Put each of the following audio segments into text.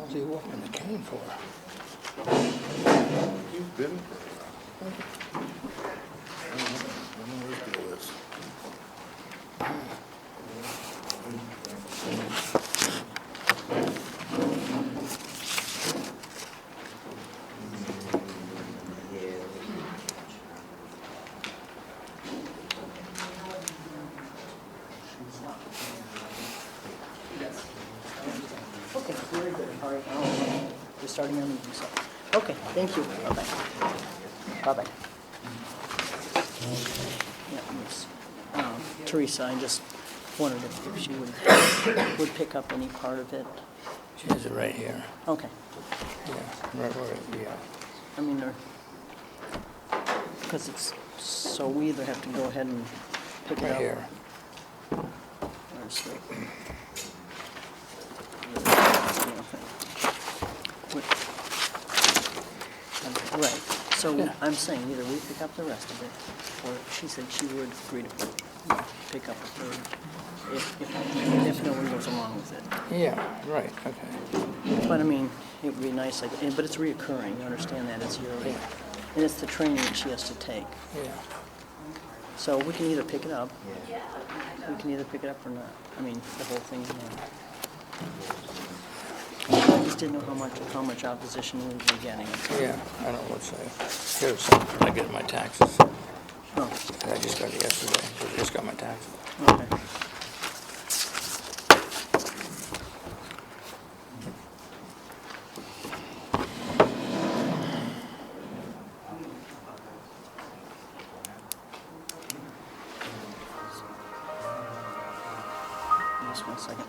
hell's he walking the cane for? You've been for I don't know what his deal is. Okay, very good. All right, now we're starting our meeting, so. Okay, thank you. Bye-bye. Bye-bye. Yeah, Miss Teresa, I just wondered if she would pick up any part of it. She has it right here. Okay. Yeah, right where it, yeah. I mean, because it's, so we either have to go ahead and pick it Right up. here. Where's the- Right, so Yeah. I'm saying either we pick up the rest of it, or she said she would agree to pick up a third if no one goes along with it. Yeah, right, okay. But I mean, it would be nice, like, but it's reoccurring, you understand that, it's yearly. And it's the training that she has to take. Yeah. So we can either pick it up, or not. I mean, the whole thing, I just didn't know how much opposition we would be getting. Yeah, I don't know what to say. Here's something I get my taxes. Oh, I just got it yesterday, so I just got my taxes. okay. Just 1 second.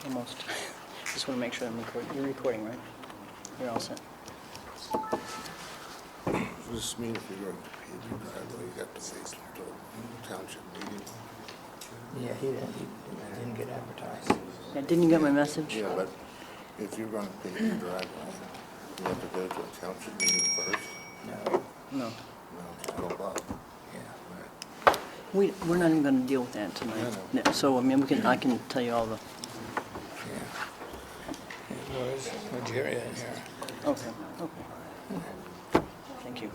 Almost. Just want to make sure I'm recording. You're recording, right? You're all set. Does this mean if you're going to pay your driveway, you got to wait until township meeting? Yeah, he didn't get advertised. Yeah, didn't you get my message? Yeah, but if you're going to pay your driveway, you have to go to a township meeting first? No, No. No, it's 12 bucks. yeah. Right. We're not even going to deal with that tonight. I No, so, I mean, I can tell you all the, Yeah. It was Nigeria in here. okay. Thank you.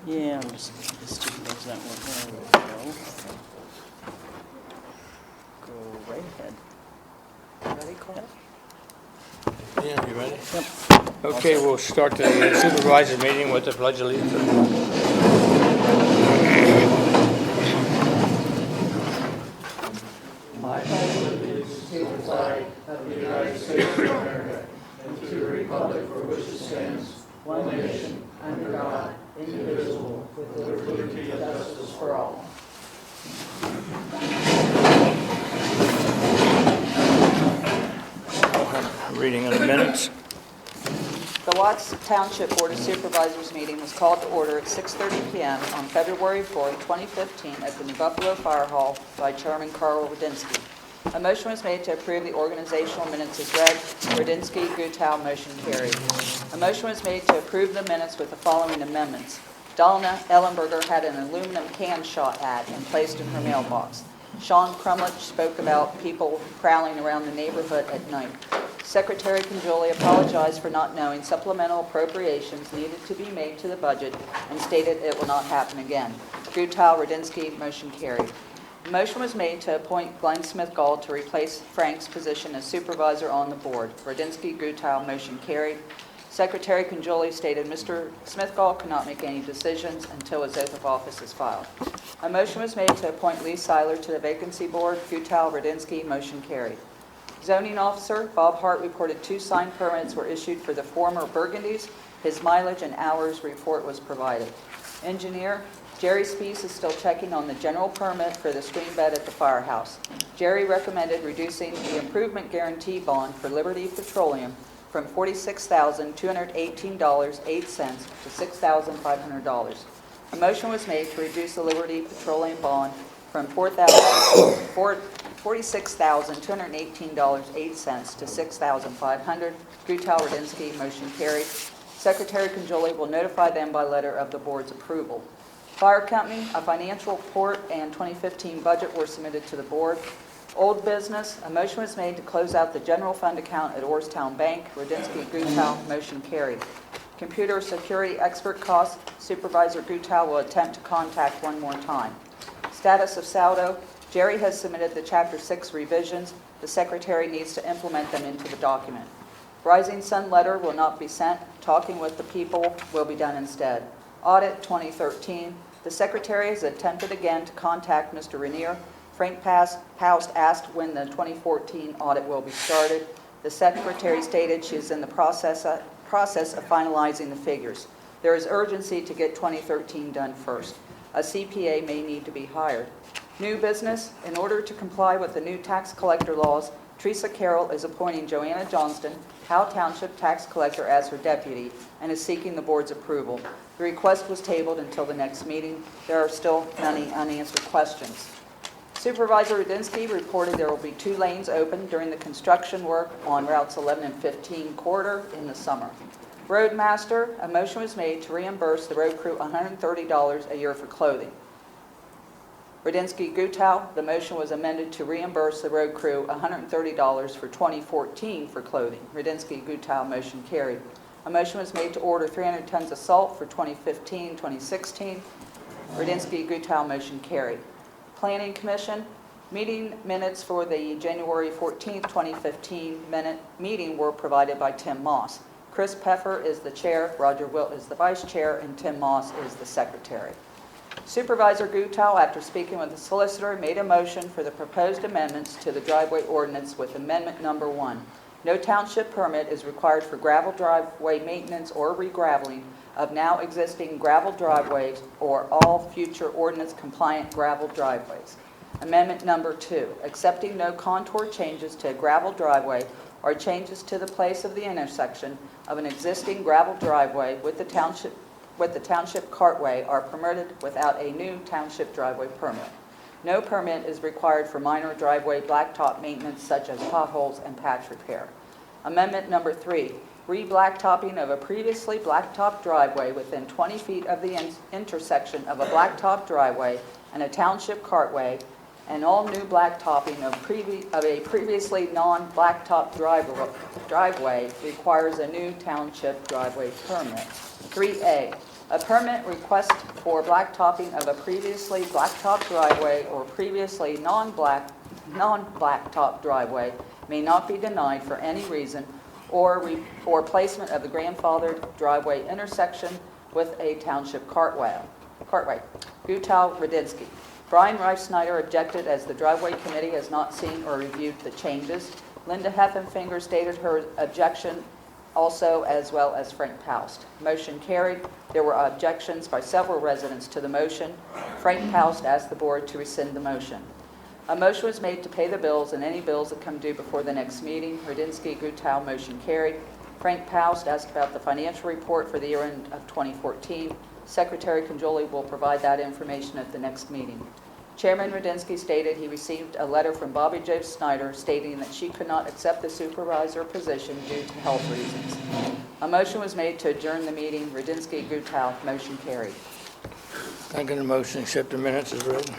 Yeah, I'm just, it's two things that were, there we go. Go right ahead. Ready, Carl? Yeah, you ready? Yep. Okay, we'll start the supervisor meeting with the pledge of allegiance. I pledge allegiance to the flag of the United States of America and to the republic for which it stands, one nation, under God, indivisible, with liberty and justice for all. Reading of the minutes. The Watts Township Board of Supervisors meeting was called to order at 6:30 p.m. on February 4, 2015, at the New Buffalo Fire Hall by Chairman Carl Radinsky. A motion was made to approve the organizational minutes as read. Radinsky, Gutau, motion carried. A motion was made to approve the minutes with the following amendments. Donna Ellenberger had an aluminum can shot at and placed in her mailbox. Sean Crumlich spoke about people prowling around the neighborhood at night. Secretary Conjoli apologized for not knowing supplemental appropriations needed to be made to the budget and stated it will not happen again. Gutau, Radinsky, motion carried. A motion was made to appoint Glenn Smith-Gall to replace Frank's position as supervisor on the board. Radinsky, Gutau, motion carried. Secretary Conjoli stated Mr. Smith-Gall cannot make any decisions until his oath of office is filed. A motion was made to appoint Lee Seiler to the vacancy board. Gutau, Radinsky, motion carried. Zoning officer Bob Hart reported 2 sign permits were issued for the former Burgundies. His mileage and hours report was provided. Engineer Jerry Spees is still checking on the general permit for the stream bed at the firehouse. Jerry recommended reducing the improvement guarantee bond for Liberty Petroleum from $46,218.08 to $6,500. A motion was made to reduce the Liberty Petroleum bond from $46,218.08 to $6,500. Gutal, Rudinsky, motion carried. Secretary Conjoli will notify them by letter of the board's approval. Fire Company, a financial report and 2015 budget were submitted to the board. Old business, a motion was made to close out the general fund account at Orrstown Bank. Rudinsky, Gutal, motion carried. Computer security expert costs, Supervisor Gutal will attempt to contact one more time. Status of saldo, Jerry has submitted the Chapter 6 revisions. The Secretary needs to implement them into the document. Rising Sun letter will not be sent. Talking with the people will be done instead. Audit 2013, the Secretary has attempted again to contact Mr. Rainier. Frank Paust asked when the 2014 audit will be started. The Secretary stated she is in the process of finalizing the figures. There is urgency to get 2013 done first. A CPA may need to be hired. New business, in order to comply with the new tax collector laws, Teresa Carroll is appointing Joanna Johnston, Howe Township Tax Collector, as her deputy and is seeking the board's approval. The request was tabled until the next meeting. There are still many unanswered questions. Supervisor Rudinsky reported there will be 2 lanes open during the construction work on routes 11 and 15 corridor in the summer. Roadmaster, a motion was made to reimburse the road crew $130 a year for clothing. Rudinsky, Gutal, the motion was amended to reimburse the road crew $130 for 2014 for clothing. Rudinsky, Gutal, motion carried. A motion was made to order 300 tons of salt for 2015-2016. Rudinsky, Gutal, motion carried. Planning Commission, meeting minutes for the January 14, 2015 meeting were provided by Tim Moss. Chris Peffer is the chair, Roger Wilt is the vice chair, and Tim Moss is the secretary. Supervisor Gutal, after speaking with the solicitor, made a motion for the proposed amendments to the driveway ordinance with amendment number 1. No township permit is required for gravel driveway maintenance or regraveling of now existing gravel driveways or all future ordinance compliant gravel driveways. Amendment number 2, accepting no contour changes to a gravel driveway or changes to the place of the intersection of an existing gravel driveway with the township cartway are permitted without a new township driveway permit. No permit is required for minor driveway blacktop maintenance such as potholes and patch repair. Amendment number 3, re-blacktopping of a previously blacktop driveway within 20 feet of the intersection of a blacktop driveway and a township cartway, and all new blacktopping of a previously non-blacktop driveway requires a new township driveway permit. 3A, a permit request for blacktopping of a previously blacktop driveway or previously non-blacktop driveway may not be denied for any reason or placement of the grandfathered driveway intersection with a township cartway. Gutal, Rudinsky. Brian Rice Snyder objected as the driveway committee has not seen or reviewed the changes. Linda Heffenfinger stated her objection also, as well as Frank Paust. Motion carried. There were objections by several residents to the motion. Frank Paust asked the board to rescind the motion. A motion was made to pay the bills and any bills that come due before the next meeting. Rudinsky, Gutal, motion carried. Frank Paust asked about the financial report for the year end of 2014. Secretary Conjoli will provide that information at the next meeting. Chairman Rudinsky stated he received a letter from Bobby J. Snyder stating that she could not accept the supervisor position due to health reasons. A motion was made to adjourn the meeting. Rudinsky, Gutal, motion carried. I get a motion, accept the minutes as read.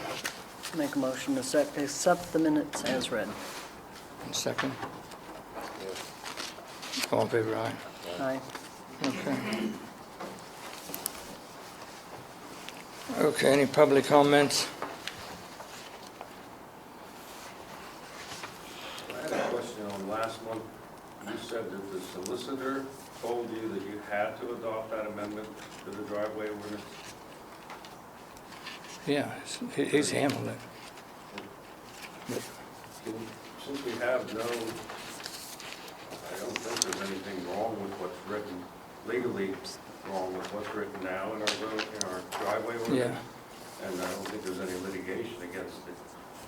Make a motion to accept the minutes as read. And second. All in favor, aye. Aye. Okay. Okay, any public comments? I had a question on last month. You said that the solicitor told you that you had to adopt that amendment to the driveway ordinance. Yeah, he's handled it. Since we have no, I don't think there's anything wrong with what's written, legally wrong with what's written now in our driveway ordinance. Yeah. And I don't think there's any litigation against it.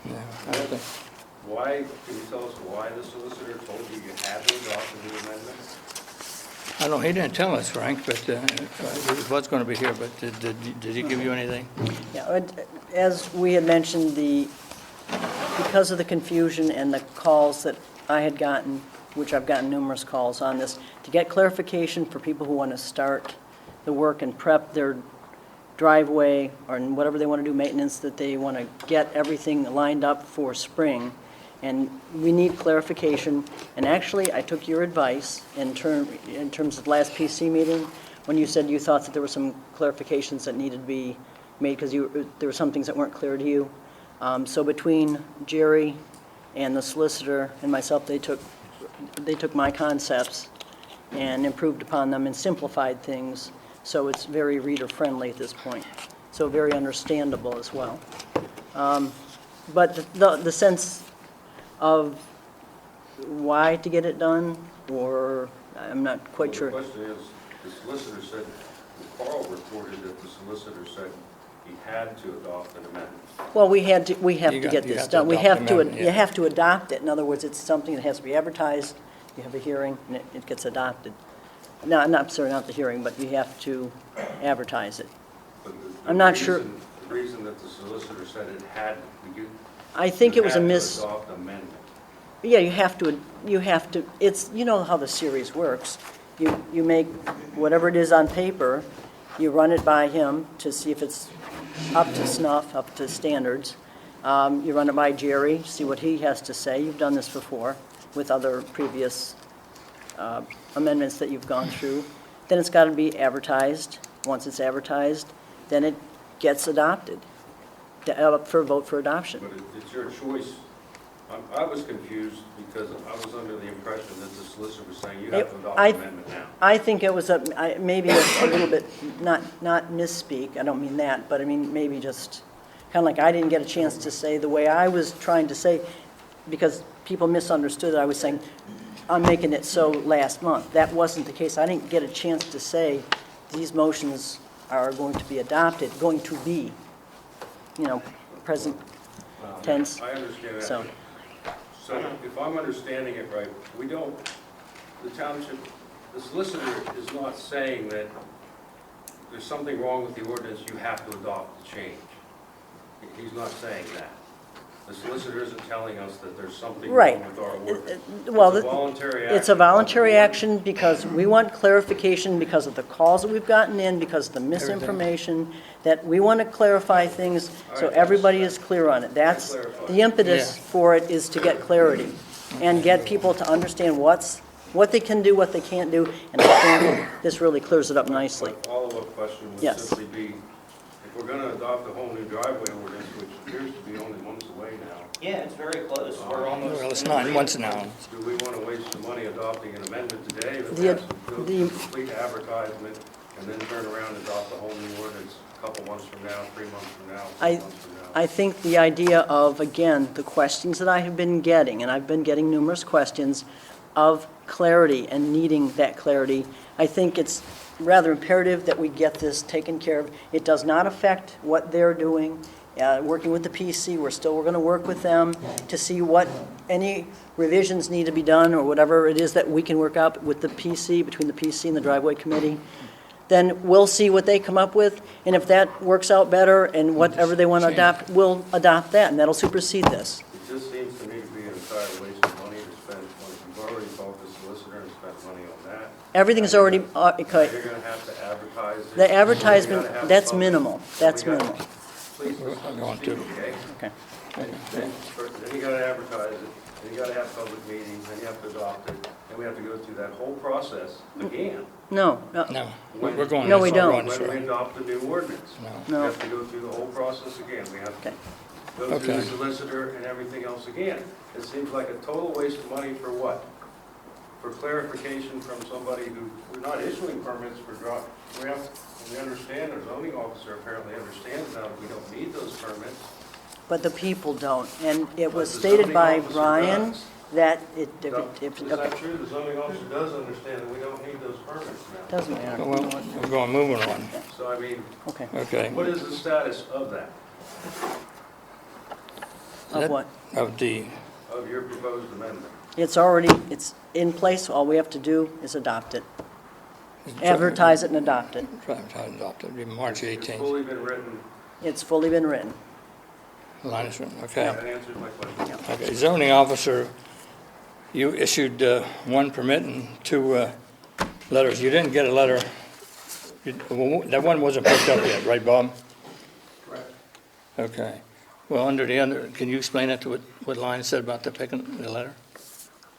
Yeah, I think. Why, can you tell us why the solicitor told you you had to adopt the new amendment? I know, he didn't tell us, Frank, but he was going to be here, but did he give you anything? Yeah, as we had mentioned, because of the confusion and the calls that I had gotten, which I've gotten numerous calls on this, to get clarification for people who want to start the work and prep their driveway or whatever they want to do, maintenance, that they want to get everything lined up for spring. And we need clarification. And actually, I took your advice in terms of last PC meeting, when you said you thought that there were some clarifications that needed to be made because there were some things that weren't clear to you. So between Jerry and the solicitor and myself, they took my concepts and improved upon them and simplified things, so it's very reader-friendly at this point, so very understandable as well. But the sense of why to get it done, or I'm not quite sure. The question is, the solicitor said, Carl reported that the solicitor said he had to adopt an amendment. Well, we have to You get have this to done. We adopt have the to, amendment, you yeah. have to adopt it. In other words, it's something that has to be advertised, you have a hearing, and it gets adopted. No, not the hearing, but you have to advertise it. But I'm not sure. The reason that the solicitor said it had, I think it was a had to miss. adopt amendment. Yeah, you have to, it's, you know how the series works. You make whatever it is on paper, you run it by him to see if it's up to snuff, up to standards. You run it by Jerry, see what he has to say. You've done this before with other previous amendments that you've gone through. Then it's got to be advertised. Once it's advertised, then it gets adopted, up for a vote for adoption. But it's your choice. I was confused because I was under the impression that the solicitor was saying you have to adopt an amendment now. I think it was maybe a little bit, not misspeak, I don't mean that, but I mean maybe just kind of like I didn't get a chance to say the way I was trying to say, because people misunderstood that I was saying, I'm making it so last month. That wasn't the case. I didn't get a chance to say these motions are going to be adopted, going to be, present tense. I understand that. So, So if I'm understanding it right, the township, the solicitor is not saying that there's something wrong with the ordinance, you have to adopt the change. He's not saying that. The solicitor isn't telling us that there's something right. wrong with our ordinance. Well, It's a voluntary action. it's a voluntary action because we want clarification because of the calls that we've gotten in, because of the misinformation, that we want to clarify things so everybody is clear on it. That's the impetus Yeah. for it, is to get clarity and get people to understand what they can do, what they can't do, and I think this really clears it up nicely. My follow-up question would Yes. simply be, if we're going to adopt a whole new driveway ordinance, which appears to be only months away now, Yeah, it's very close. We're almost. Well, it's 9 months now. do we want to waste the money adopting an amendment today that The- has to go the- through complete advertisement and then turn around and adopt a whole new ordinance a couple months from now, 3 months from now, 6 months from now? I think the idea of, again, the questions that I have been getting, and I've been getting numerous questions of clarity and needing that clarity, I think it's rather imperative that we get this taken care of. It does not affect what they're doing. Working with the PC, we're going to work with them to see what any revisions need to be done or whatever it is that we can work out with the PC, between the PC and the driveway committee. Then we'll see what they come up with, and if that works out better and whatever they want to adopt, we'll adopt that, and that'll supersede this. It just seems to me to be an entire waste of money to spend, when you've already called the solicitor and spent money on that. Everything's already, Now you're going to have to advertise it. the advertisement, You gotta have that's public- minimal, that's we gotta- minimal. Please, I'm going speak, to. okay? Okay. Then you gotta advertise it, then you gotta have public meetings, then you have to adopt it, then we have to go through that whole process again. No, No, we're going. No, we this don't. on, When sir. we adopt the new ordinance. No. We no. have to go through the whole process again. We have to Okay. go through Okay. the solicitor and everything else again. It seems like a total waste of money for what? For clarification from somebody who, we're not issuing permits for we understand, our zoning officer apparently understands now that we don't need those permits. But the people don't, and it was But the stated zoning by officer Brian does. that it, Is that okay, true? The zoning officer does understand that we don't need those permits now. doesn't matter. Well, we're going, moving on. So I mean, Okay, Okay. what is the status of that, of what? Of the, of your proposed amendment? It's in place, all we have to do is adopt it. Advertise it and adopt it. Advertise and adopt it, it'd be March It's 18th. fully been written. It's fully been written. Line is written, okay. That answers my question. Okay, zoning officer, you issued one permit and two letters. You didn't get a letter, that one wasn't picked up yet, right, Bob? Correct. Okay. Well, under the other, can you explain that to what Line said about the picking the letter?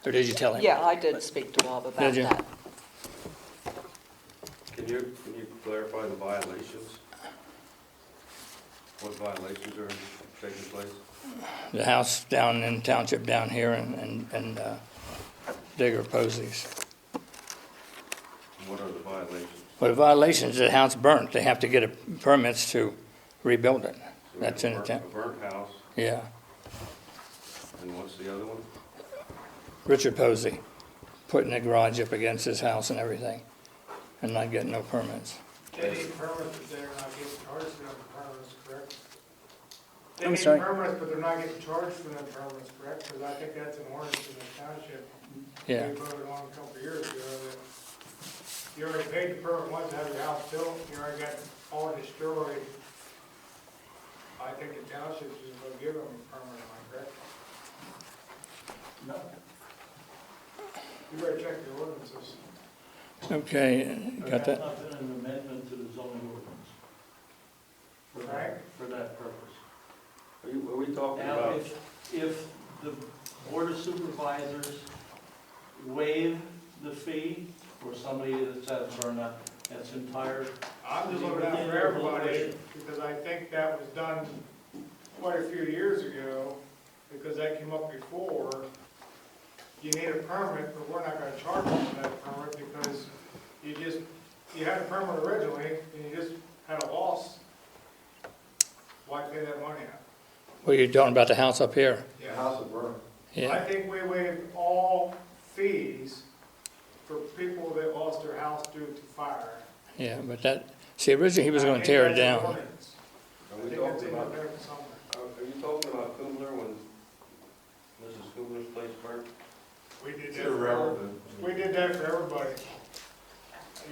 Or did you tell him? Yeah, I did speak to Bob about Did you? that. Can you clarify the violations? What violations are taking place? The house down in Township down here and Digger Posey's. What are the violations? Well, the violations, the house burnt. They have to get permits to rebuild it. So we That's have in a the town. burnt house, Yeah. and what's the other one? Richard Posey, putting a garage up against his house and everything, and not getting no permits. They need permits, but they're not getting charged for them permits, correct? They I'm need sorry? permits, but they're not getting charged for them permits, correct? Because I think that's an ordinance in the township. Yeah. We voted on a couple of years ago that you already paid the permit once to have your house built, you already got all destroyed. I think the township is going to give them a permit, am I correct? No. You better check the ordinances. Okay, got There that? has not been an amendment to the zoning ordinance Right. for that purpose. Are we talking Now, about? if the Board of Supervisors waive the fee for somebody that's at burnout, that's entire. I'm just looking out for everybody, because I think that was done quite a few years ago, because that came up before. You need a permit, but we're not gonna charge you for that permit, because you had a permit originally, and you just had a loss. Why pay that money out? Well, you're talking about the house up here? Yeah. House of burn. I Yeah. think we waived all fees for people that lost their house due to fire. Yeah, but that, see, originally he was going to tear it down. Are I we think that's talking in about? there somewhere. Are you talking about Kubler when Mrs. Kubler's place burnt? We did It's that for, irrelevant. we did that for everybody.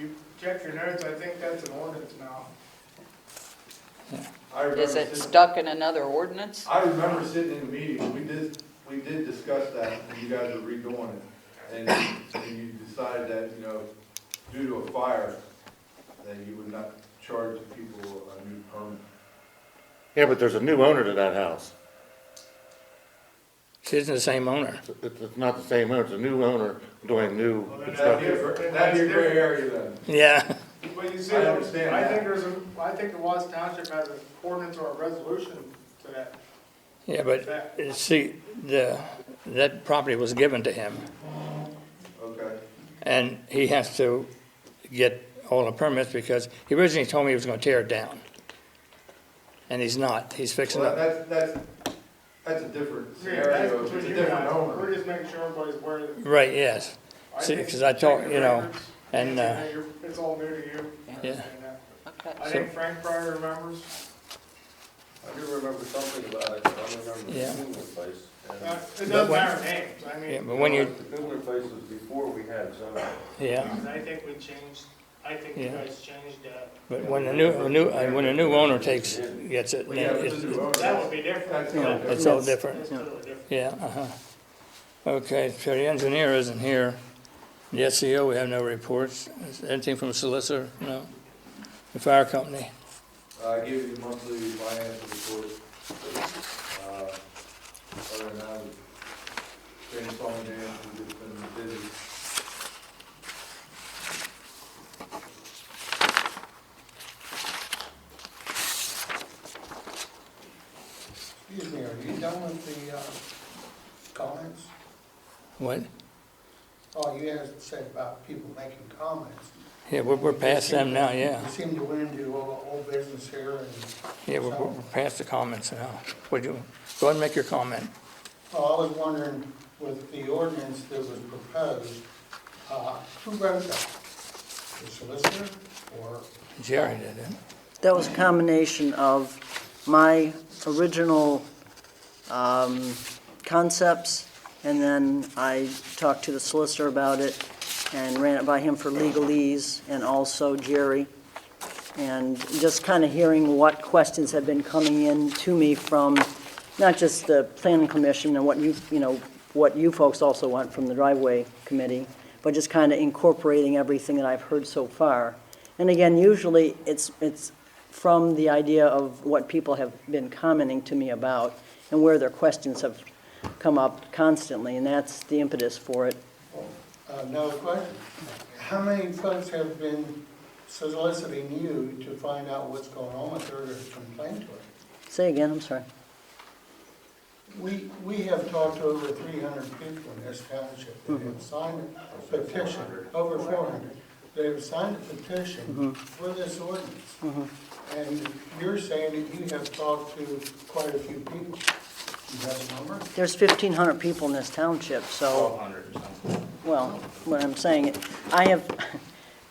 You check your notes, I think that's an ordinance now. I remember Is it sitting- stuck in another ordinance? I remember sitting in the meeting, we did discuss that, and you guys were redoing it. And you decided that, due to a fire, that you would not charge the people a new permit. Yeah, but there's a new owner to that house. She isn't the same owner. It's not the same owner, it's a new owner doing new Well, then construction. That'd be a gray area then. Yeah. But you see, I understand I that. think I think the Watts Township has an ordinance or a resolution to that. Yeah, but see, that property was given to him, Okay. and he has to get all the permits because he originally told me he was going to tear it down. And he's not. He's fixing Well, it. that's a different Yeah, that's scenario, it's a between you different and I. owner. We're just making sure everybody's aware that. Right, yes. See, think 'cause I talk- check the you know, records, and, anything that it's all new to you. I Yeah. understand that. Okay. I think Frank probably remembers. I do remember something about it, I remember the Yeah. Kubler place. and- It doesn't matter names, I Yeah, mean, but when you, The Kubler place was before we had zoning. yeah, I think we changed, I think you Yeah. guys changed that. but when a new owner gets it, Well, yeah, then it's a new it's, owner. That would be different. That's you know, totally it's all That's different. totally different. Yeah, Okay, so the engineer isn't here. The SEO, we have no reports. Anything from the solicitor? No. The fire company? I gave you the monthly financial report. Other than that, rainstorm dance, we've just been busy. Excuse me, are you done with the comments? What? Oh, you guys said about people making comments. Yeah, we're past them now, yeah. You seem to went into all business here, and Yeah, we're past the comments now. Would you, go ahead and make your comment. well, I was wondering, with the ordinance that was proposed, who wrote that? The solicitor or? Jerry did it. That was a combination of my original concepts, and then I talked to the solicitor about it, and ran it by him for legalese, and also Jerry. And just kind of hearing what questions have been coming in to me from not just the planning commission and what what you folks also want from the driveway committee, but just kind of incorporating everything that I've heard so far. And again, usually it's from the idea of what people have been commenting to me about and where their questions have come up constantly, and that's the impetus for it. Another question. How many folks have been soliciting you to find out what's going on with her to complain to her? Say again, I'm sorry. We have talked to over 300 people in this township that have signed a petition, over 400. They have signed a petition for this ordinance. And you're saying that you have talked to quite a few people. You have a number? There's 1,500 people in this township, so, 1,200 or something. well, what I'm saying, I have,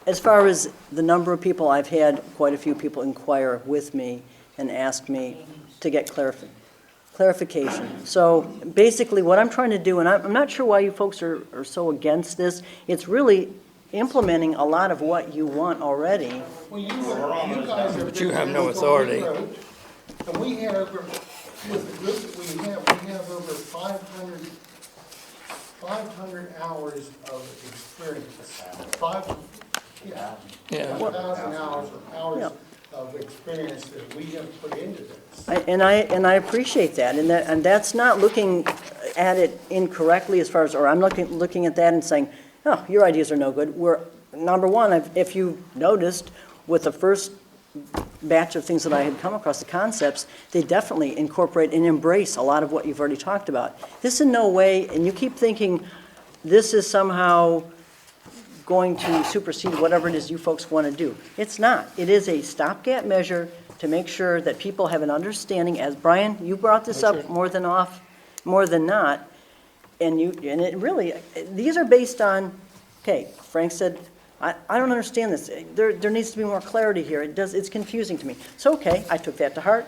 as far as the number of people, I've had quite a few people inquire with me and ask me to get clarification. So basically, what I'm trying to do, and I'm not sure why you folks are so against this, it's really implementing a lot of what you want already. Well, you guys have. But you have no been doing what we authority. wrote, And we have over, with the group that we have over 500 hours of experience. Yeah. 1,000 hours Yeah. of experience that we have put into this. And I appreciate that, and that's not looking at it incorrectly as far as, or I'm looking at that and saying, oh, your ideas are no good. We're, number one, if you noticed, with the first batch of things that I had come across, the concepts, they definitely incorporate and embrace a lot of what you've already talked about. This in no way, and you keep thinking this is somehow going to supersede whatever it is you folks want to do. It's not. It is a stopgap measure to make sure that people have an understanding, as Brian, you brought this up more than not, and it really, these are based on, okay, Frank said, I don't understand this. There needs to be more clarity here. It's confusing to me. So, okay, I took that to heart,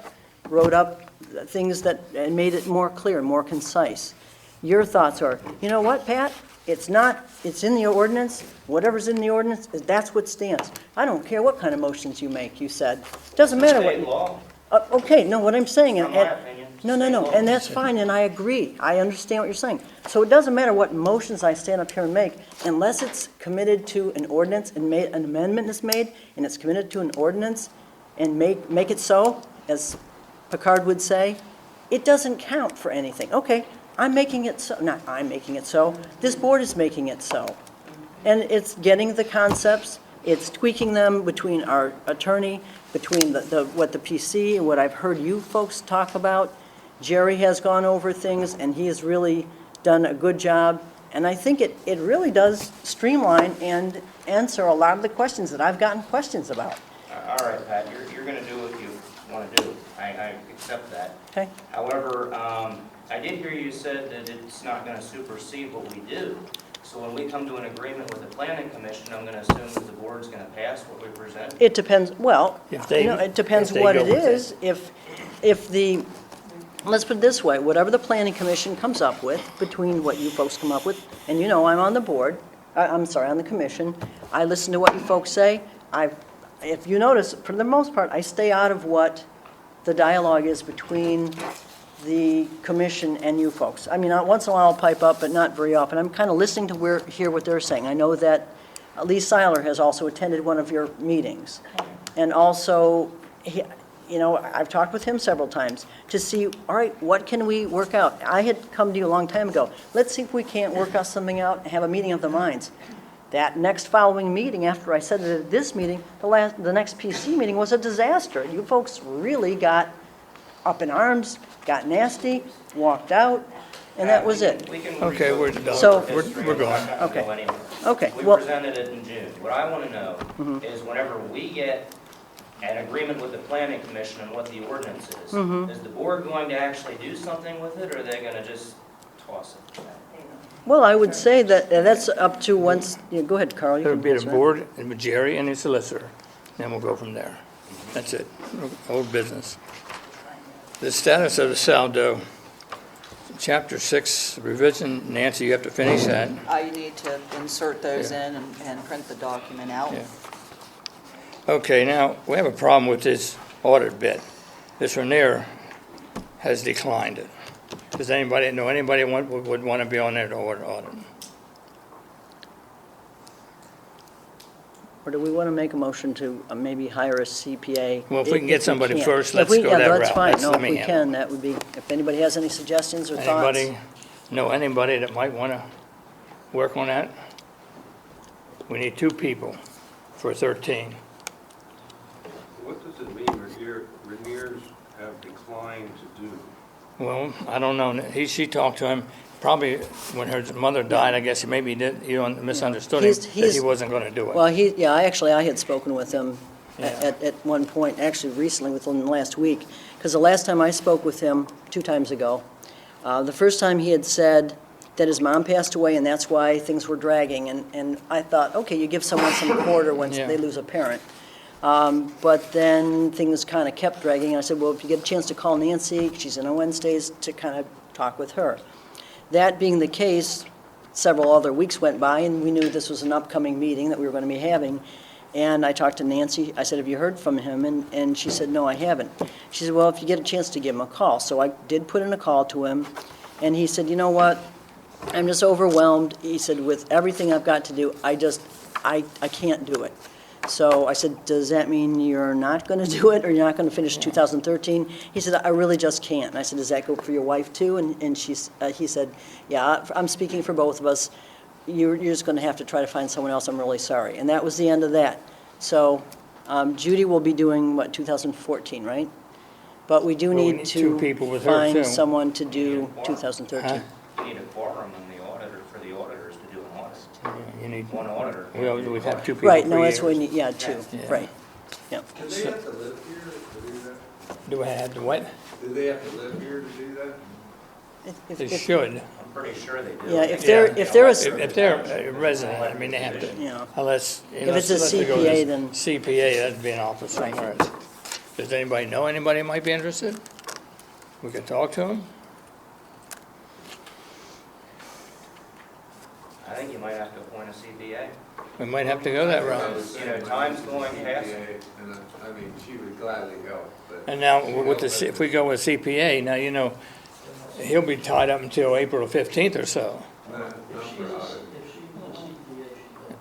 wrote up things and made it more clear, more concise. Your thoughts are, you know what, Pat? It's in the ordinance. Whatever's in the ordinance, that's what stands. I don't care what kind of motions you make, you said. Doesn't matter what. State law, Okay, no, what I'm saying. in my opinion. No, state law. and that's fine, and I agree. I understand what you're saying. So it doesn't matter what motions I stand up here and make, unless it's committed to an ordinance and an amendment is made, and it's committed to an ordinance, and make it so, as Picard would say, it doesn't count for anything. Okay, I'm making it so, not I'm making it so, this board is making it so. And it's getting the concepts, it's tweaking them between our attorney, between what the PC and what I've heard you folks talk about. Jerry has gone over things, and he has really done a good job. And I think it really does streamline and answer a lot of the questions that I've gotten questions about. All right, Pat, you're going to do what you want to do. I accept that. Okay? However, I did hear you said that it's not going to supersede what we do. So when we come to an agreement with the planning commission, I'm going to assume that the board's going to pass what we present? It depends, well, it depends if they what go it with is. If the, let's put it this way, whatever the planning commission comes up with, between what you folks come up with, and you know I'm on the board, on the commission, I listen to what you folks say. If you notice, for the most part, I stay out of what the dialogue is between the commission and you folks. I mean, once in a while I'll pipe up, but not very often. I'm kind of listening to hear what they're saying. I know that Lee Seiler has also attended one of your meetings. And also, I've talked with him several times to see, all right, what can we work out? I had come to you a long time ago. Let's see if we can't work out something out and have a meeting of the minds. That next following meeting, after I said it at this meeting, the next PC meeting was a disaster. You folks really got up in arms, got nasty, walked out, and that was it. We can Okay, we're done. So- We're going. Okay. Okay, We well, presented it in June. What I want to know is whenever we get an agreement with the planning commission on what the ordinance is, is the board going to actually do something with it, or are they going to just toss it? well, I would say that that's up to once, go ahead, Carl. You It can would be the answer that. board and with Jerry and his solicitor. Then we'll go from there. That's it. Old business. The status of the Saldo Chapter 6 revision, Nancy, you have to finish that. I need to insert those Yeah. in and print the document out. Yeah. Okay, now, we have a problem with this audit bid. This Renier has declined it. Does anybody know anybody would want to be on there to audit? Or do we want to make a motion to maybe hire a CPA? Well, if we can get somebody can't. first, If let's we- go yeah, that that's route. fine. Let's No, let if me we handle can, that would be, if anybody has any suggestions or thoughts. Anybody know anybody that might want to work on that? We need 2 people for 13. What does it mean, Reniers have declined to do? Well, I don't know. She talked to him, probably when her mother died, I guess maybe he misunderstood him, that he wasn't going to do it. Well, I had spoken with him Yeah. at one point, actually recently, within the last week, because the last time I spoke with him, 2 times ago, the first time he had said that his mom passed away and that's why things were dragging, and I thought, okay, you give someone some quarter when Yeah. they lose a parent. But then things kind of kept dragging, and I said, well, if you get a chance to call Nancy, she's in on Wednesdays, to kind of talk with her. That being the case, several other weeks went by, and we knew this was an upcoming meeting that we were going to be having. And I talked to Nancy. I said, have you heard from him? And she said, no, I haven't. She said, well, if you get a chance to give him a call. So I did put in a call to him, and he said, you know what? I'm just overwhelmed. He said, with everything I've got to do, I can't do it. So I said, does that mean you're not going to do it, or you're not going to finish 2013? He said, I really just can't. And I said, does that go for your wife too? And he said, yeah, I'm speaking for both of us. You're just going to have to try to find someone else. I'm really sorry. And that was the end of that. So Judy will be doing, 2014, right? But we do Well, we need need 2 people to with her, too. find someone to do Huh? 2013. You need a quorum in the auditor, for the auditors to do an audit. You need, One auditor. we'd have 2 people Right, per no, that's year. what we need, yeah, 2, Yeah. right. Yeah. Do they have to live here to do that? Do I have to what? Do they have to live here to do that? If- They if- should. I'm pretty sure they do. Yeah, if they're a If they're a resident, I mean, they have to, Yeah. unless If it's a unless they go to CPA, then- CPA, that'd be an office Right. somewhere else. Does anybody know anybody who might be interested? We could talk to them? I think you might have to appoint a CPA. We might have to go that route. Because, you know, time's going fast. And I mean, she would gladly help, but. And now, with the, if we go with CPA, now, you know, he'll be tied up until April 15th or so.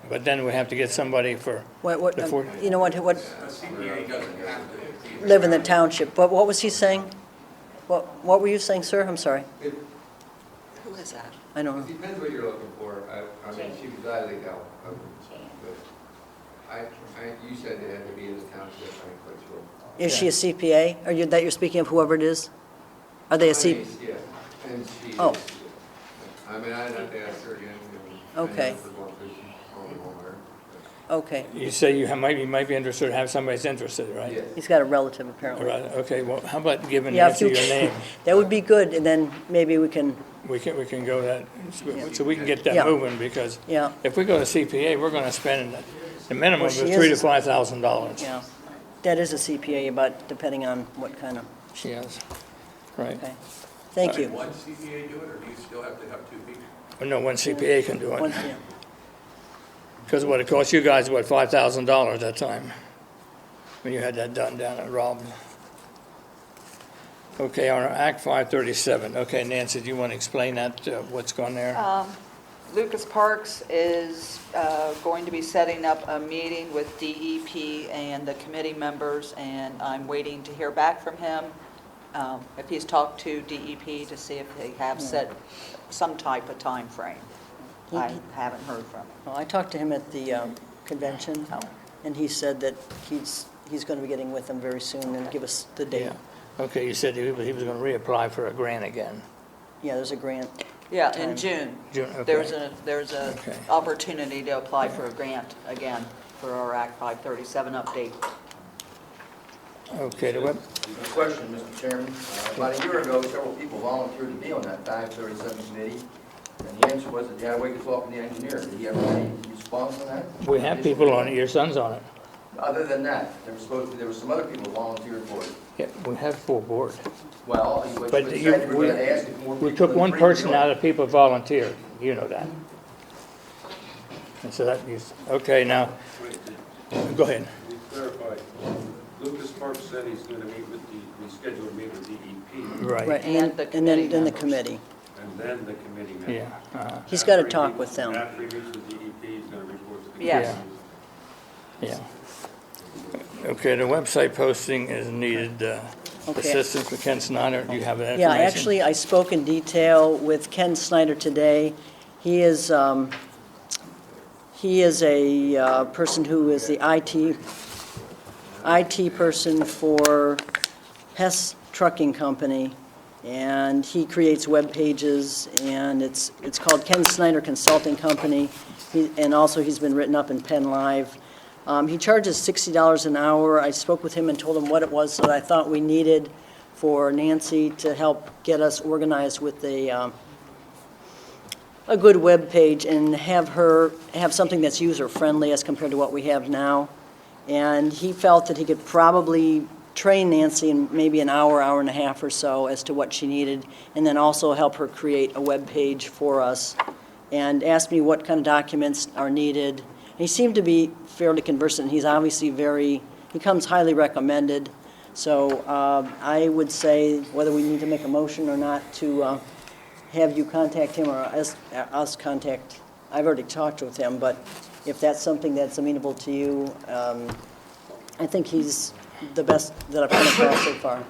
But then we have to get somebody for, What, The four- you know what, live in the township, but what was he saying? What were you saying, sir? I'm sorry. Who is that? I don't know. Depends what you're looking for. I mean, she would gladly help. But you said they had to be in the township, I'm quite sure. Is she a CPA? That you're speaking of, whoever it is? Are they a C? Yeah, and she. Oh. I mean, I'd have to ask her again. Okay. Okay. you say you might be interested, have somebody's interested, right? Yes. He's got a relative, All apparently. right, okay, well, how about giving Yeah, if Nancy you your name? That would be good, and then maybe we can, We can go that, so we can get Yeah. that moving, because yeah, if we go to CPA, we're gonna spend the minimum Well, of she $3,000 to is- $5,000. yeah. That is a CPA, but depending on what kind of, She has, right. okay. Thank you. One CPA do it, or do you still have to have 2 people? No, one CPA can do One- it. yeah. Because what it cost you guys, $5,000 that time, when you had that done down at Robin. Okay, on our Act 537, okay, Nancy, do you want to explain that, what's going there? Lucas Parks is going to be setting up a meeting with DEP and the committee members, and I'm waiting to hear back from him, if he's talked to DEP to see if they have set some type of time frame. I haven't heard from him. Well, I talked to him at the convention, and he said that he's going to be getting with them very soon and give us the date. Yeah. Okay, you said he was going to reapply for a grant again. Yeah, there's a grant. Yeah, Time. in June. June, okay. There's a Okay. opportunity to apply for a grant again for our Act 537 update. Okay, the web, Question, Mr. Chairman. About a year ago, several people volunteered to be on that 537 committee, and the answer was that you had to wait to talk to the engineer. Did he ever have any response on that? we have people on it, your son's on it. Other than that, there were some other people who volunteered for it. Yeah, we have full board. Well, you But said you- you were going to ask if more people. We took than one 3 person would join. out of people volunteered, you know that. And so that is, okay, now, Wait, go ahead. to clarify, Lucas Park said he's going to meet with we scheduled to meet with DEP, Right, Right, And the and then committee the members. committee. and then the committee members. yeah, He's got to After he talk meets- with them. After he meets with DEP, he's going to report to the Yes. committee. yeah. Okay, the website posting is needed, Okay. assistance with Ken Snyder, do you have that Yeah, information? actually, I spoke in detail with Ken Snyder today. He is a person who is the IT person for Hess Trucking Company, and he creates web pages, and it's called Ken Snyder Consulting Company, and also he's been written up in Penn Live. He charges $60 an hour. I spoke with him and told him what it was that I thought we needed for Nancy to help get us organized with a good web page and have something that's user-friendly as compared to what we have now. And he felt that he could probably train Nancy in maybe an hour, hour and a half or so as to what she needed, and then also help her create a web page for us, and asked me what kind of documents are needed. And he seemed to be fairly conversant. He's obviously he comes highly recommended. So I would say whether we need to make a motion or not to have you contact him or us contact, I've already talked with him, but if that's something that's amenable to you, I think he's the best that I've come across so far.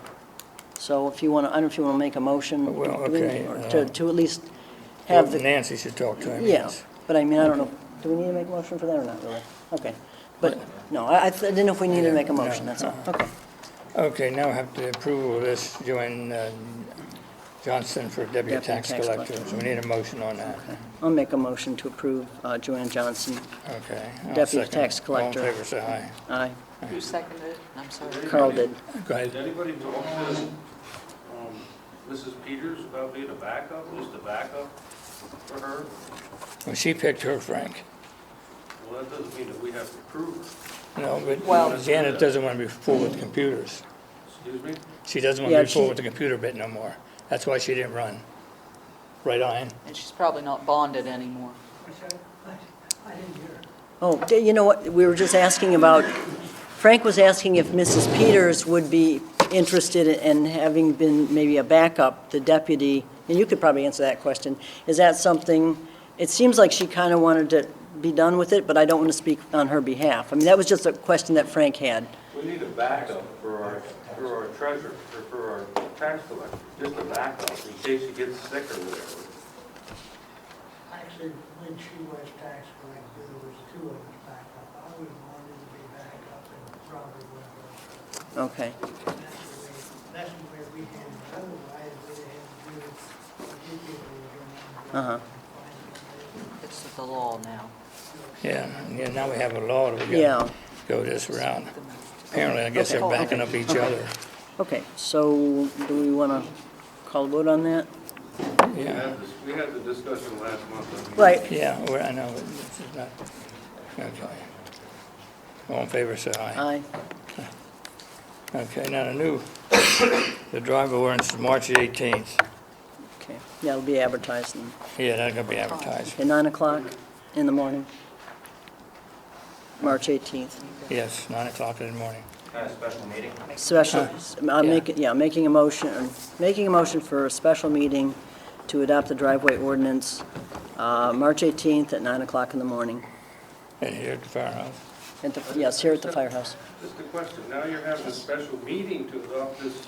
So if you want to, I don't know if you want to make a motion. Well, okay, or to at least have the, Nancy should talk to him, yeah, yes. but I mean, I don't know, do we need to make a motion for that or not really? Okay, but, no, I didn't know if we needed to make a motion, that's all, okay. Okay, now I have the approval of this, Joanne Johnston for deputy Deputy tax tax collector, collector. so we need a motion on that. I'll make a motion to approve Joanne Johnson. Okay. I'll Deputy second. tax collector. All in favor, say aye. Aye, Who seconded it? I'm sorry. Carl did. Go ahead. Did anybody talk to Mrs. Peters about being a backup, just a backup for her? Well, she picked her, Frank. Well, that doesn't mean that we have to approve her. No, Well- but Janet doesn't want to be full with computers. Excuse me? She doesn't want Yeah, to be full she- with the computer bit no more. That's why she didn't run. Right, Ian? And she's probably not bonded anymore. Oh, you know what, we were just asking about, Frank was asking if Mrs. Peters would be interested in having been maybe a backup, the deputy, and you could probably answer that question. Is that something, it seems like she kind of wanted to be done with it, but I don't want to speak on her behalf. I mean, that was just a question that Frank had. We need a backup for our treasurer, or for our tax collector, just a backup in case he gets sick or whatever. Actually, when she was tax collector, there was 2 of us back up. I would have wanted to be back up and probably would have. Okay, That's the way we handled it. Otherwise, we had to do it. You people were going Uh-huh. It's the law now. Yeah, now we have a law that we yeah, got to go this route. Apparently, I guess they're Okay. backing up each other. okay, so do we want to call a vote on that? Yeah, We had the discussion last month. Right, yeah, well, I know, but this is not, okay. All in favor, say aye. aye. Okay, now the driver ordinance is March 18th. Okay, yeah, it'll be advertised Yeah, that's going to be advertised. at 9 o'clock in the morning, March 18th. Yes, 9 o'clock in the morning. Kind of special meeting. Special, Yeah. making a motion for a special meeting to adopt the driveway ordinance, March 18th at 9 o'clock in the morning. And here at the firehouse. Yes, here at the firehouse. Just a question, now you're having a special meeting to adopt this.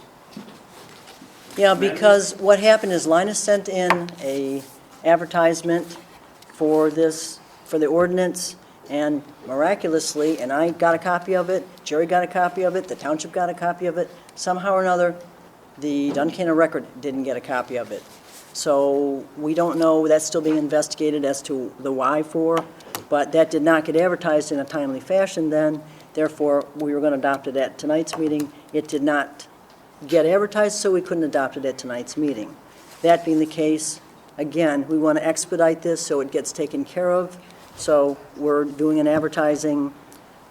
Yeah, because what happened is Linus sent in a advertisement for this, for the ordinance, and miraculously, and I got a copy of it, Jerry got a copy of it, the township got a copy of it, somehow or another, the Duncannon Record didn't get a copy of it. So we don't know, that's still being investigated as to the why for, but that did not get advertised in a timely fashion then, therefore, we were going to adopt it at tonight's meeting. It did not get advertised, so we couldn't adopt it at tonight's meeting. That being the case, again, we want to expedite this so it gets taken care of. So we're doing an advertising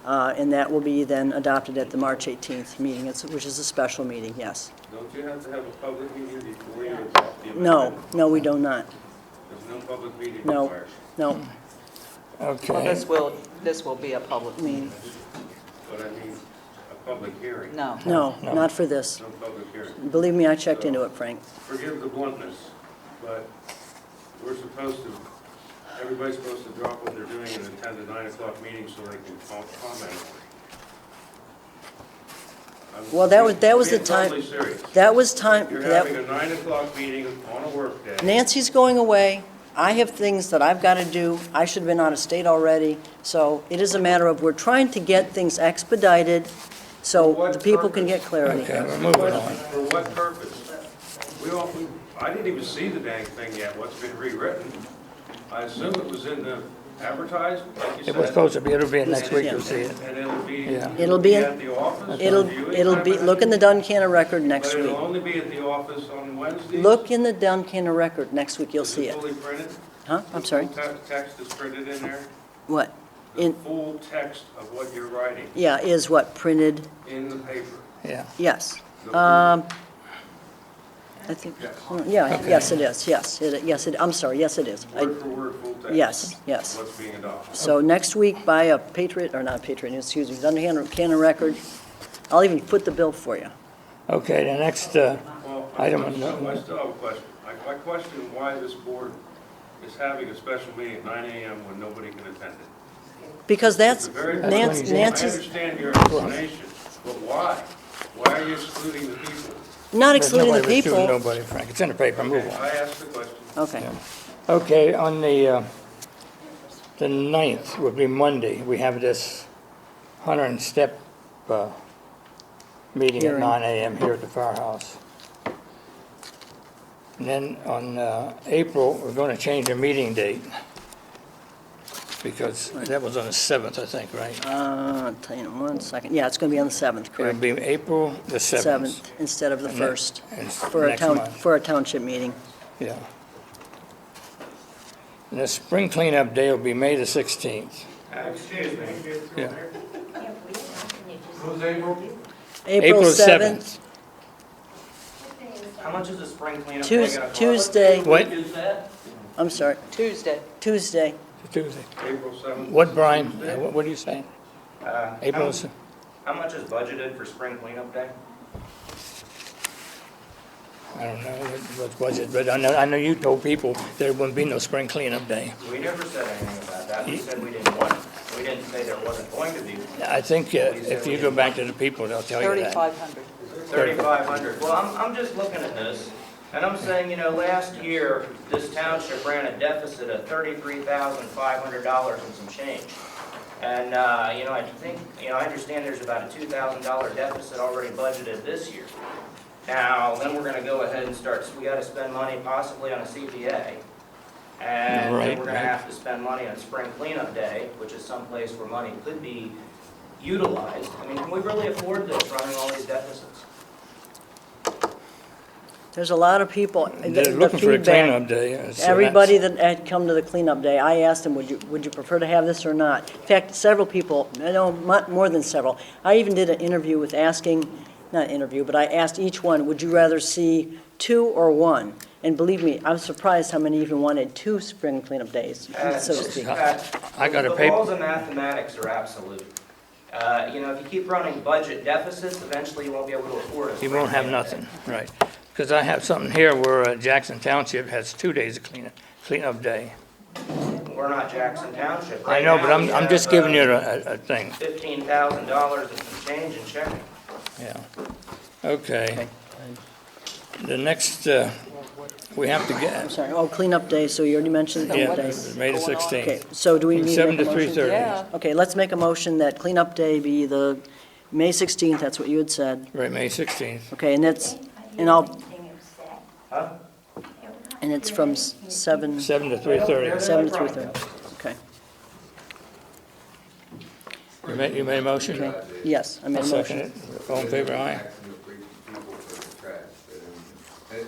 And that will be then adopted at the March 18th meeting, which is a special meeting, yes. Don't you have to have a public meeting before you adopt the amendment? No, we do not. There's no public meeting No, required. no. Well, Okay, this will be a public meeting. But I mean, a public hearing, No. No, not for this. no public hearing. Believe me, I checked into it, Frank. Forgive the bluntness, but we're supposed to, everybody's supposed to drop what they're doing and attend the 9 o'clock meeting so they can comment. I'm Well, that was the being time- totally serious. That was time, You're that, having a 9 o'clock meeting on a workday. Nancy's going away. I have things that I've got to do. I should have been out of state already. So it is a matter of, we're trying to get things expedited so the people can get clarity. okay, we're moving on. For what purpose? I didn't even see the dang thing yet, what's been rewritten. I assume it was in the advertised, like you said. It was supposed to be, it'll be next week, you'll see it. And it'll be, Yeah. It'll be in- at the office? It'll reviewing be, time? look in the Duncanna record next But week. it'll only be at the office on Wednesdays? Look in the Duncanna record next week, you'll see Is it. fully printed? Huh? I'm sorry? The full text is printed in there? What? The In, full text of what you're writing yeah, is what, printed? in the paper? Yeah, Yes. The- I think, Yes. yeah, yes, it is, yes, I'm sorry, yes, it is. Word for word, full text? Yes, yes. What's being adopted? So next week, buy a Patriot, or not Patriot, excuse me, Duncanna record. I'll even put the bill for you. okay, the next, Well, I Item still on the- have a question. I question why this board is having a special meeting at 9 AM when nobody can attend it. Because that's, It's a very- Nancy's, I understand your explanation, but why? Why are you excluding the people? not there's excluding the nobody restricting people. nobody, Frank, it's in the paper, move on. I asked the question. Okay, Okay, on the 9th would be Monday, we have this 100 and step meeting at Hearing. 9 AM here at the firehouse. And then on April, we're going to change the meeting date, because that was on the 7th, I think, right? I'll tell you in 1 second. Yeah, it's going to be on the 7th, It'll correct? be April the 7th. 7th, instead of the And that- 1st, and for a next month. for a township meeting. Yeah. And the spring cleanup day will be May the 16th. Excuse me. Yeah. Who's April? April 7th, How much is the spring cleanup? Tuesday, What? I'm sorry, Tuesday. Tuesday. Tuesday. April 7th? What, Brian? What are you saying? April, How much is budgeted for spring cleanup day? I don't know what was it, but I know you told people there wouldn't be no spring cleanup day. We never said anything about that. We said we didn't want it. We didn't say there wasn't going to be. I think if you go back to the people, they'll tell you that. 3,500. 3,500. Well, I'm just looking at this, and I'm saying, last year, this township ran a deficit of $33,500 and some change. And, I think, I understand there's about a $2,000 deficit already budgeted this year. Now, then we're gonna go ahead and we gotta spend money possibly on a CPA. And then Right, we're gonna right. have to spend money on spring cleanup day, which is someplace where money could be utilized. I mean, can we really afford this, running all these deficits? There's a lot of people, They're the looking for a feedback, cleanup day. so everybody that's- that had come to the cleanup day, I asked them, would you prefer to have this or not? In fact, several people, I know more than several, I even did an interview with not interview, but I asked each one, would you rather see 2 or 1? And believe me, I'm surprised how many even wanted 2 spring cleanup days, so to speak. I got a The paper- laws of mathematics are absolute. If you keep running budget deficits, eventually you won't be able to afford it. You won't have nothing, right. Because I have something here where Jackson Township has 2 days of cleanup day. We're not Jackson Township. I Right know, now, but we I'm just have, giving you a thing, $15,000 and some change in checking. yeah. Okay. The next, we have to I'm get, sorry, cleanup day, so you already mentioned the yeah, days. May the going on? Okay, 16th. so do we From need to 7 make to a motion? 3:30. Yeah. Okay, let's make a motion that cleanup day be the May 16th, that's what you had said. Right, May 16th. Okay, and it's from 7 7 to 3:30. to 3:30. Okay, You made a motion? okay, yes, I made I'll a second motion. it. All in favor, aye?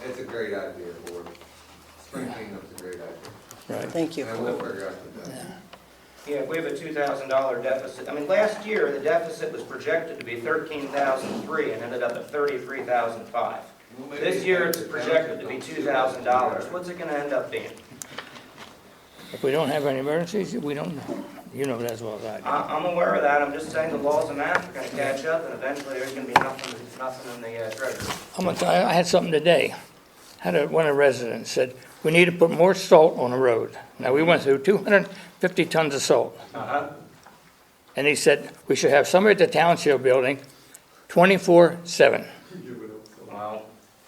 It's a great idea, board. Spring cleanup's a great idea. Right. Thank you. And we'll figure out the Yeah, if we have a $2,000 deficit, I mean, last year, the deficit was projected to be 13,003 and ended up at 33,005. This year, it's projected to be $2,000. What's it gonna end up being? If we don't have any emergencies, we don't know. You know that as well as I do. I'm aware of that, I'm just saying the laws of math are gonna catch up, and eventually there's gonna be nothing in the treasury. I'm gonna tell you, I had something today. One of the residents said, we need to put more salt on the road. Now, we went through 250 tons of salt. Uh-huh. And he said, we should have somebody at the Township building 24/7. Well,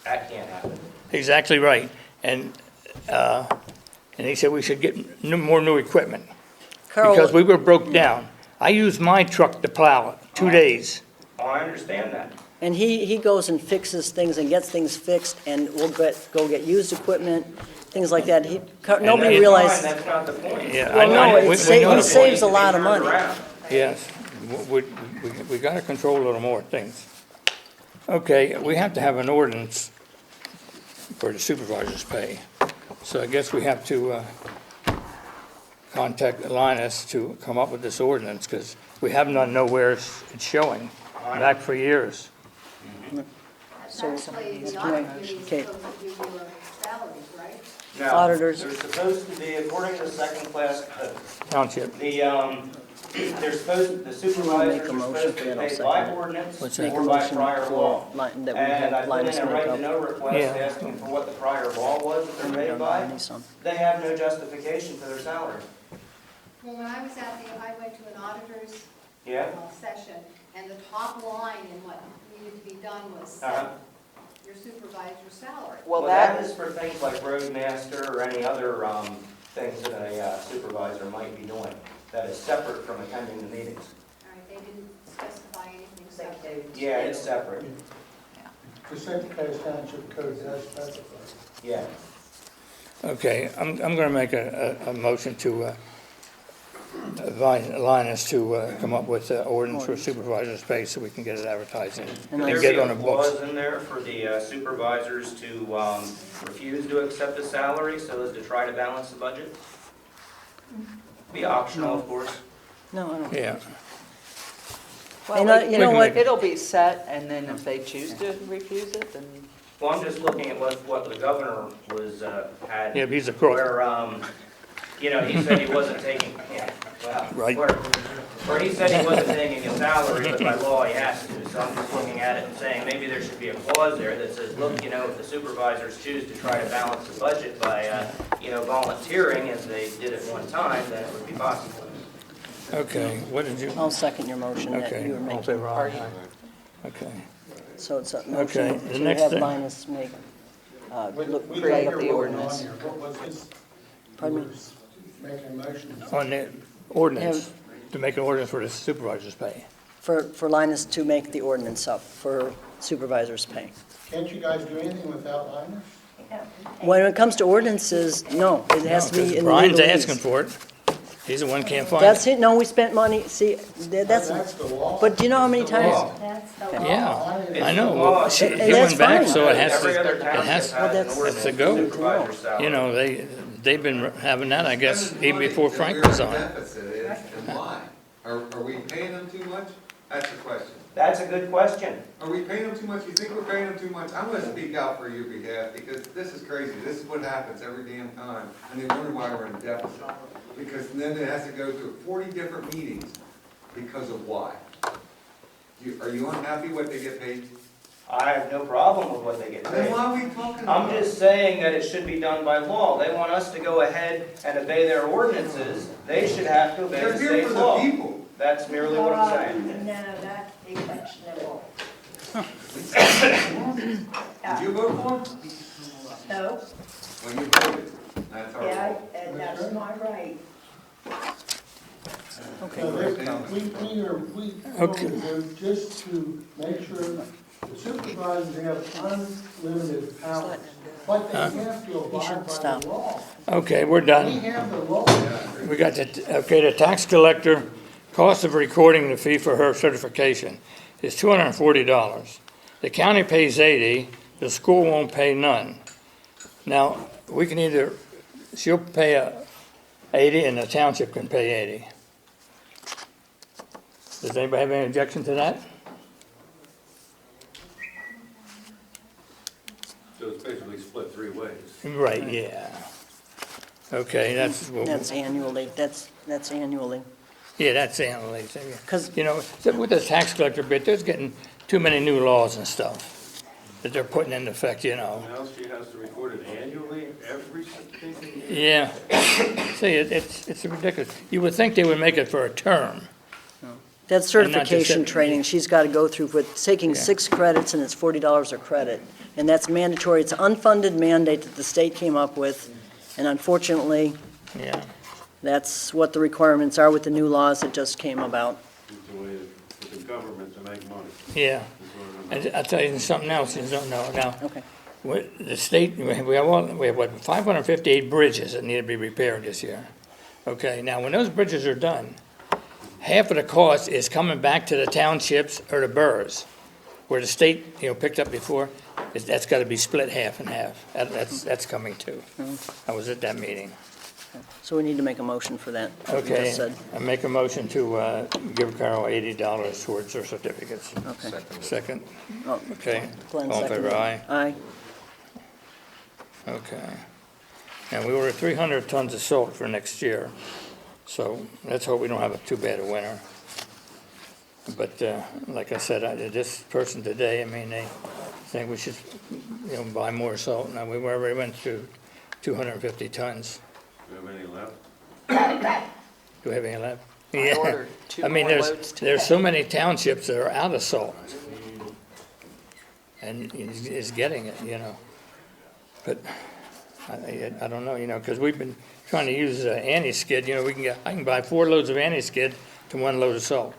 that can't happen. Exactly right. And he said we should get more new equipment. Because Carl, we were broke down. I used my truck to plow it, 2 days. Oh, I understand that. and he goes and fixes things and gets things fixed, and we'll go get used equipment, things like that. Nobody and- realized, That's not the point. Yeah, well, no, we know he the saves a point. lot of money. Yes, we got to control a little more things. Okay, we have to have an ordinance for the supervisor's pay. So I guess we have to contact Linus to come up with this ordinance, because we have none nowhere it's showing, back for years. So, Actually, Mr. the Wayne, auditor is okay. supposed to do your salaries, right? Now, Auditors. They're supposed to be, according to the second class code, Township, they're supposed, the Make supervisors a are motion, supposed to then be I'll paid by second it. ordinance What's make a or by motion prior law. for, that we And I have put Linus in a make right to up. know request Yeah. asking for what the prior law was that they're paid by. They have no justification for their salary. Well, when I was out there, I went to an auditor's Yeah? session, and the top line in what needed to be done was Uh-huh. set your supervisor's salary. Well, that that, is for things like roadmaster or any other things that a supervisor might be doing that is separate from attending the meetings. All right, they didn't specify anything separate. Yeah, it's separate. The Second Class Township Code does specify. Yeah. okay, I'm going to make a motion to advise Linus to come up with an ordinance for supervisor's pay so we can get it advertised and And Could get there it be on a the books. clause in there for the supervisors to refuse to accept a salary so as to try to balance the budget? Be optional, of course. No, I don't. Yeah, And, you know what, it'll be set, and then if they choose to refuse it, then Well, I'm just looking at what the governor was, had. yeah, but he's a crook. Where, he said he wasn't taking, well, Right. where he said he wasn't taking a salary, but by law he has to. So I'm just looking at it and saying, maybe there should be a clause there that says, look, if the supervisors choose to try to balance the budget by, volunteering as they did at one time, then it would be possible. Okay, what did you, I'll second your motion that okay. you were all in making. favor, aye. Okay, So it's a Okay, motion the to next have thing. Linus make, We create got the your ordinance. on here. What was this? Pardon me? You were Making a motion. on the ordinance, to make an ordinance for the supervisor's pay. For Linus to make the ordinance up for supervisor's pay. Can't you guys do anything without Linus? When it comes to ordinances, no, it has to be in the Brian's legalese. asking for it. He's the one can't find That's it. it, no, we spent money, see, that's, the law. but do you know how many times? That's the law. Yeah, I It's know. the law. Well, he And that's went back, fine. so it has Every other to, township has- has an that's ordinance a for go. supervisor's salary. they've been having that, I guess, Spending even money before that Frank we're was in on. deficit is, and why? Are we paying them too much? That's the question. That's a good question. Are we paying them too much? You think we're paying them too much? I'm gonna speak out for your behalf, because this is crazy. This is what happens every damn time, and they wonder why we're in deficit. Because then it has to go through 40 different meetings because of why. Are you unhappy what they get paid? I have no problem with what they get Then paid. why are we talking about I'm it? just saying that it should be done by law. They want us to go ahead and obey their ordinances. They should have to obey the They're here state for the law. people. That's merely what I'm saying. No, that's questionable. Did you vote for them? No, Well, you voted. That's our law. and that's my right. So we Okay. do just to make sure the supervisors have unlimited power. But they have to abide should by stop. the law. Okay, we're We done. have the law. We got the tax collector, cost of recording the fee for her certification is $240. The county pays $80, the school won't pay none. Now, we can either, she'll pay $80 and the township can pay $80. Does anybody have any objection to that? So it's basically split three ways. Right, yeah. Okay, that's, That's annually, that's annually. yeah, that's annually. 'Cause- You know, with the tax collector bit, there's getting too many new laws and stuff that they're putting into effect, you know. Now she has to record it annually, every single year? Yeah. See, it's ridiculous. You would think they would make it for a term. That's And not just certification that- training she's got to go through with taking Yeah. 6 credits, and it's $40 a credit. And that's mandatory. It's an unfunded mandate that the state came up with, and unfortunately, Yeah. that's what the requirements are with the new laws that just came about. It's the way for the government to make money. Yeah. That's what And I'll tell you something else you don't know. Now, Okay. the state, we have what, 558 bridges that need to be repaired this year. Okay, now, when those bridges are done, half of the cost is coming back to the townships or the boroughs, where the state, picked up before. That's got to be split half and half. That's coming too. I was at that meeting. So we need to make a motion for that. what we Okay, just said. I make a motion to give Carol $80 towards her certificates. Okay. Second, Oh, okay. Glenn All in favor, seconded. aye? Aye. Okay. And we ordered 300 tons of salt for next year, so let's hope we don't have too bad a winter. But like I said, this person today, they think we should, buy more salt. Now, we already went through 250 tons. Do we have any left? Do we have any left? I ordered 2 I mean, more loads today. there's so many townships that are out of salt. And is getting it, But I don't know, because we've been trying to use anti-skid, I can buy 4 loads of anti-skid to 1 load of salt.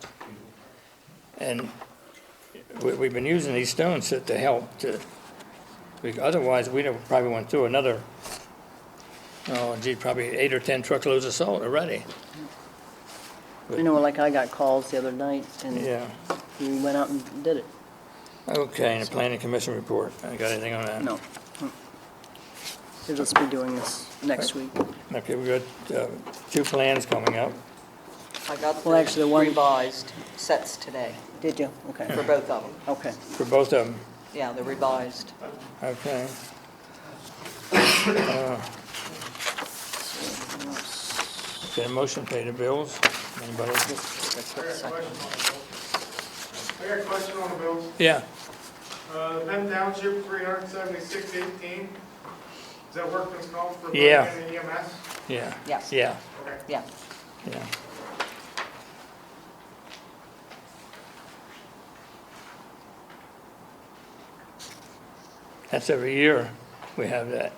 And we've been using these stones to help otherwise we'd have probably went through another, probably 8 or 10 truckloads of salt already. Like I got calls the other night, and Yeah. we went out and did it. Okay, and the planning commission report. I got anything on that? No. They'll just be doing this next week. Okay, we got 2 plans coming up. I got Well, actually, the the one- revised sets today Did you? Okay. for both of them. Okay. For both of them. Yeah, the revised. Okay. Get a motion, pay the bills. Anybody? I got a question on the bills. Yeah, Penn Township, 376.18. Is that workman's comp for Yeah. building and EMS? yeah, Yes. yeah, Okay. Yeah. yeah. That's every year we have that.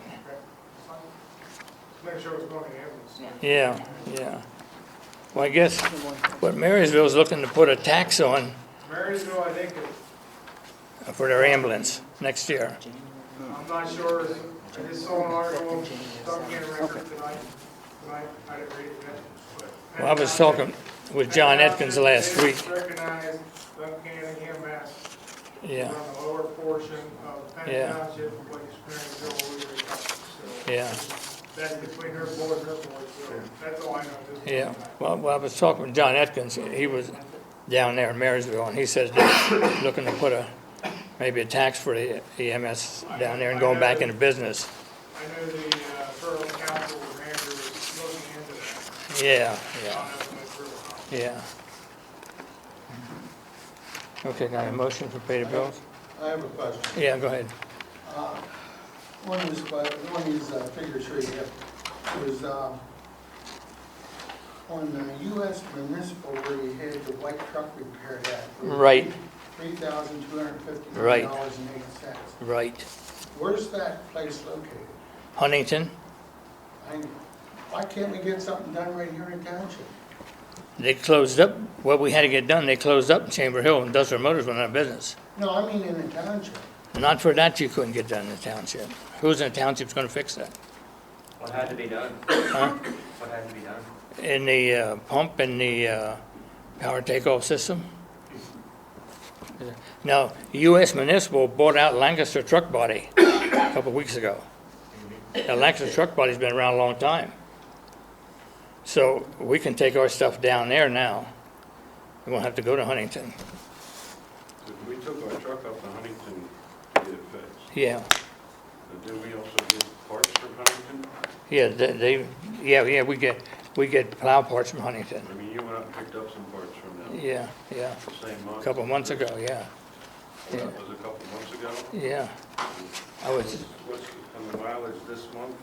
Make sure it's going to ambulance. Yeah, yeah. Well, I guess what Marysville's looking to put a tax on Marysville, I think, for their ambulance next year. I'm not sure, I just saw an article, Duncan record tonight, I didn't read it yet. but Penn Well, I was Township- talking with John Atkins last week. They recognize Duncan and EMS Yeah, on the lower portion of Penn Yeah. Township, which Marysville will be recovered. So yeah. that's between her board and her board, so that's all I know. Just- Yeah, well, I was talking with John Atkins, he was down there in Marysville, and he said they're looking to put maybe a tax for the EMS down there and going back into business. I know the Borough Council manager was looking into that. Yeah, I yeah, don't know if it's true or not. yeah. Okay, got a motion for pay the bills? I have a question. Yeah, go ahead. One of these figures here you have was on the US municipal where you had the white truck repair that. Right. Right. $3,259.08. Right. Where's that place located? Huntington, Why can't we get something done right here in township? they closed up, what we had to get done, they closed up in Chamber Hill, Industrial Motors went out of business. No, I mean in the township. Not for that you couldn't get done in the township. Who's in the township's gonna fix that? What had to be done? Huh? What had to be done? In the pump and the power takeoff system? Now, U.S. Municipal bought out Lancaster Truck Body a couple of weeks ago. Now, Lancaster Truck Body's been around a long time. So we can take our stuff down there now. We're gonna have to go to Huntington. We took our truck up to Huntington to get it fixed. Yeah, But then we also get parts from Huntington. yeah, yeah, we get plow parts from Huntington. I mean, you went up and picked up some parts from them Yeah, yeah, the same month. a couple of months ago, yeah, That was a couple months ago. yeah. I was, What's on the mileage this month?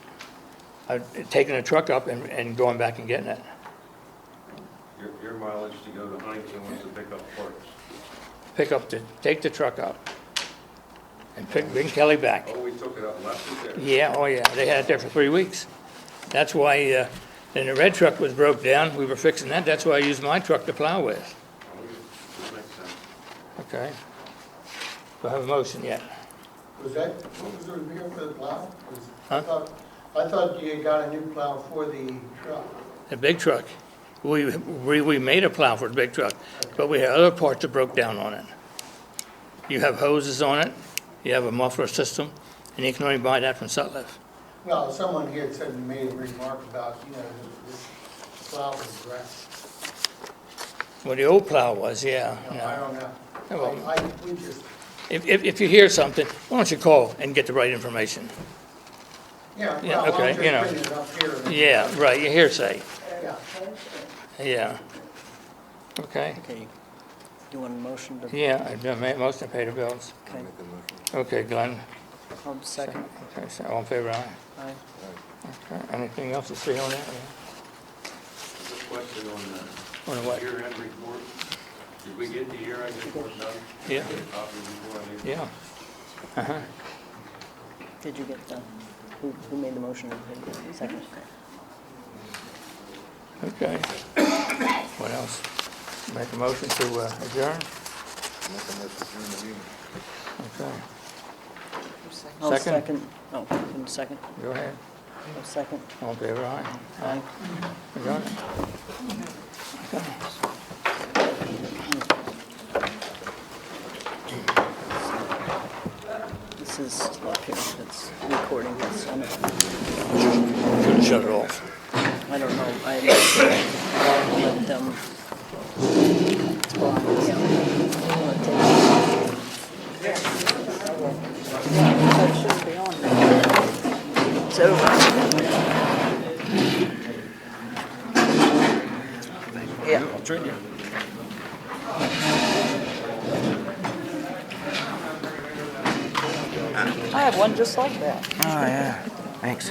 I've taken the truck up and going back and getting it. Your mileage to go to Huntington was to pick up parts. Take the truck up and bring Kelly back. Oh, we took it up and left it there. Yeah, oh yeah, they had it there for 3 weeks. That's why, then the red truck was broke down, we were fixing that, that's why I used my truck to plow with. Oh, yeah. That makes sense. Okay. Do I have a motion yet? Was that, what was the repair for the plow? Huh? I thought you had got a new plow for the truck. The big truck. We made a plow for the big truck, but we had other parts that broke down on it. You have hoses on it, you have a muffler system, and you can only buy that from Sutliff. Well, someone here said, made a remark about, this plow was wrecked. Well, the old plow was, yeah. I No. don't know. Well, We just, If you hear something, why don't you call and get the right information? yeah, Yeah, well, okay, I'm you know. just bringing it up here. Yeah, right, you hearsay, Yeah. yeah. Okay, Okay, you want a motion to, yeah, I made most to pay the bills. okay, Okay, Glenn, I'll second. okay, so all in favor, aye? Aye. Okay, anything else to say on that? Just a question on On the what? year-end report. Did we get the year-end report done? Yeah. Get a copy before I leave? Yeah. Uh-huh. Did you get the, who made the motion? Second. Okay. What else? Make a motion to adjourn? Okay, I'll Second. second. Oh, can you second? go ahead. I'll second. All in favor, aye? Aye. Adjourn. This is up here, it's recording this. I Couldn't shut it off. don't know, I let them. That shouldn't be on there. It's over. Yeah. I'll trade you. I have one just like that. Oh, yeah, thanks.